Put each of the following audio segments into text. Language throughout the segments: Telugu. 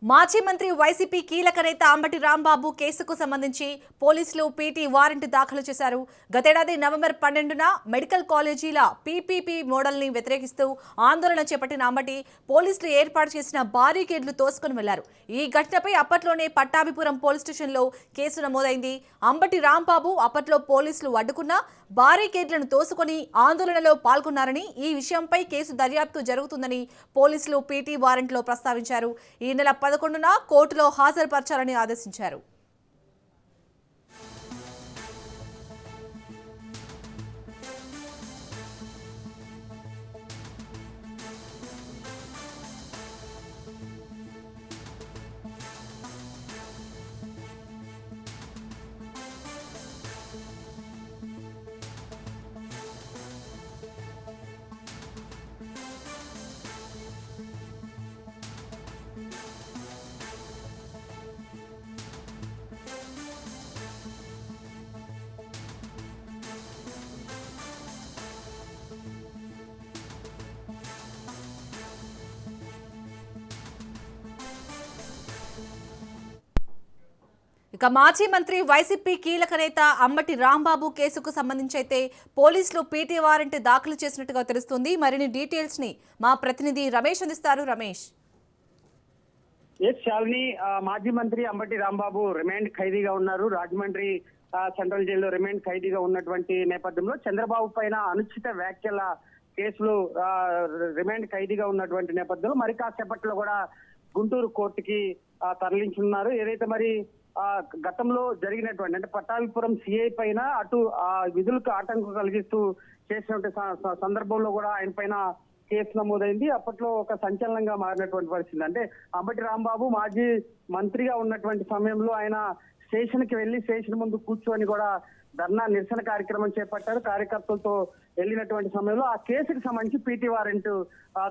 మాజీ మంత్రి వైసీపీ కీలక నేత అంబటి రాంబాబు కేసుకు సంబంధించి పోలీసులు పీటీ వారెంట్ దాఖలు చేశారు. గతేడాది నవంబర్ 12న మెడికల్ కాలేజీల పీపీపీ మోడల్ని వ్యతిరేకిస్తూ ఆందోళన చేపట్టిన అంబటి పోలీసులు ఏర్పాటు చేసిన బారికేడ్లు తోసుకుని వెళ్లారు. ఈ ఘటనపై అప్పట్లోనే పట్టాభిపురం పోలీస్ స్టేషన్లో కేసు నమోదైంది. అంబటి రాంబాబు అప్పట్లో పోలీసులు అడ్డుకున్న బారికేడ్లను తోసుకొని ఆందోళనలో పాల్గొన్నారని, ఈ విషయంపై కేసు దర్యాప్తు జరుగుతుందని పోలీసులు పీటీ వారెంట్లో ప్రస్తావించారు. ఈ నెల 11న కోర్టులో హాజరుపరచాలని ఆదేశించారు. ఇక మాజీ మంత్రి వైసీపీ కీలక నేత అంబటి రాంబాబు కేసుకు సంబంధించి అయితే పోలీసులు పీటీ వారెంట్ దాఖలు చేసినట్టుగా తెలుస్తుంది. మరిన్ని డీటెయిల్స్ ని మా ప్రతినిధి రమేష్ అందిస్తారు. రమేష్. శాలిని, మాజీ మంత్రి అంబటి రాంబాబు రిమాండ్ ఖైదీగా ఉన్నారు. రాజమండ్రి సెంట్రల్ జైల్లో రిమాండ్ ఖైదీగా ఉన్నటువంటి నేపథ్యంలో చంద్రబాబు పైన అనుచిత వ్యాఖ్యల కేసులు రిమాండ్ ఖైదీగా ఉన్నటువంటి నేపథ్యంలో మరి కాసేపట్లో కూడా గుంటూరు కోర్టుకి తరలించున్నారు. ఏదైతే మరి గతంలో జరిగినటువంటి అంటే పట్టాభిపురం సిఐ పైన అటు విధులకు ఆటంకం కలిగిస్తూ చేసినటువంటి సందర్భంలో కూడా ఆయన పైన కేసు నమోదైంది. అప్పట్లో ఒక సంచలనంగా మారినటువంటి పరిస్థితి. అంటే అంబటి రాంబాబు మాజీ మంత్రిగా ఉన్నటువంటి సమయంలో ఆయన స్టేషన్ కి వెళ్లి స్టేషన్ ముందు కూర్చొని కూడా ధర్నా నిరసన కార్యక్రమం చేపట్టారు. కార్యకర్తలతో వెళ్ళినటువంటి సమయంలో ఆ కేసుకు సంబంధించి పీటీ వారెంట్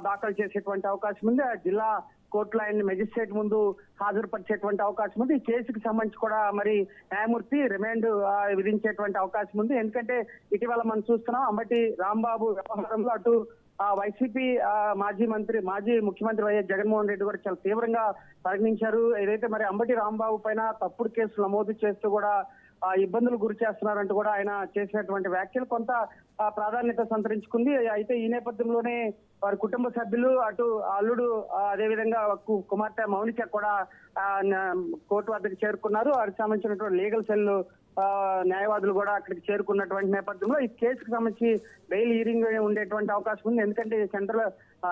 దాఖలు చేసేటువంటి అవకాశం ఉంది. ఆ జిల్లా కోర్టులో ఆయన మెజిస్ట్రేట్ ముందు హాజరుపరిచేటువంటి అవకాశం ఉంది. ఈ కేసుకు సంబంధించి కూడా మరి న్యాయమూర్తి రిమాండ్ విధించేటువంటి అవకాశం ఉంది. ఎందుకంటే ఇటీవల మనం చూస్తున్నాం అంబటి రాంబాబు వ్యవహారంలో అటు వైసీపీ మాజీ ముఖ్యమంత్రి వైఎస్ జగన్మోహన్ రెడ్డి కూడా చాలా తీవ్రంగా పరిగణించారు. ఏదైతే మరి అంబటి రాంబాబు పైన తప్పుడు కేసులు నమోదు చేస్తూ కూడా ఇబ్బందులు గురి చేస్తున్నారంటూ కూడా ఆయన చేసినటువంటి వ్యాఖ్యలు కొంత ప్రాధాన్యత సంతరించుకుంది. అయితే ఈ నేపథ్యంలోనే వారి కుటుంబ సభ్యులు అటు అల్లుడు అదేవిధంగా కుమార్తె మౌనిక కూడా కోర్టు వద్దకు చేరుకున్నారు. వారికి సంబంధించినటువంటి లీగల్ సెల్ న్యాయవాదులు కూడా అక్కడికి చేరుకున్నటువంటి నేపథ్యంలో ఈ కేసుకు సంబంధించి బెయిల్ హీరింగ్ ఉండేటువంటి అవకాశం ఉంది. ఎందుకంటే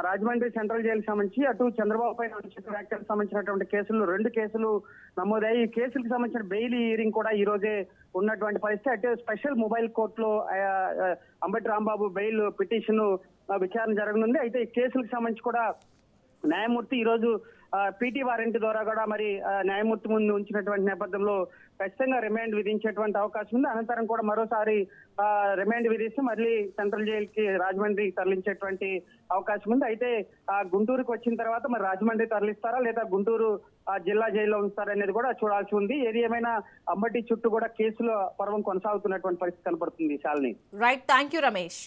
రాజమండ్రి సెంట్రల్ జైలుకి సంబంధించి అటు చంద్రబాబు పైన అనుచిత వ్యాఖ్యలకు సంబంధించినటువంటి కేసులు 2 కేసులు నమోదయ్యాయి. ఈ కేసులకు సంబంధించిన బెయిల్ హీరింగ్ కూడా ఈ రోజే ఉన్నటువంటి పరిస్థితి. అంటే స్పెషల్ మొబైల్ కోర్టులో అంబటి రాంబాబు బెయిల్ పిటిషన్ విచారణ జరగనుంది. అయితే ఈ కేసులకు సంబంధించి కూడా న్యాయమూర్తి ఈ రోజు పీటీ వారెంట్ ద్వారా కూడా మరి న్యాయమూర్తి ముందు ఉంచినటువంటి నేపథ్యంలో ఖచ్చితంగా రిమాండ్ విధించేటువంటి అవకాశం ఉంది. అనంతరం కూడా మరోసారి రిమాండ్ విధిస్తూ మళ్ళీ సెంట్రల్ జైలుకి రాజమండ్రికి తరలించేటువంటి అవకాశం ఉంది. అయితే గుంటూరుకు వచ్చిన తర్వాత మరి రాజమండ్రి తరలిస్తారా లేదా గుంటూరు జిల్లా జైల్లో ఉంచుతారా అనేది కూడా చూడాల్సి ఉంది. ఏది ఏమైనా అంబటి చుట్టూ కూడా కేసుల పర్వం కొనసాగుతున్నటువంటి పరిస్థితి కనపడుతుంది. Shalini. Right, thank you Ramesh.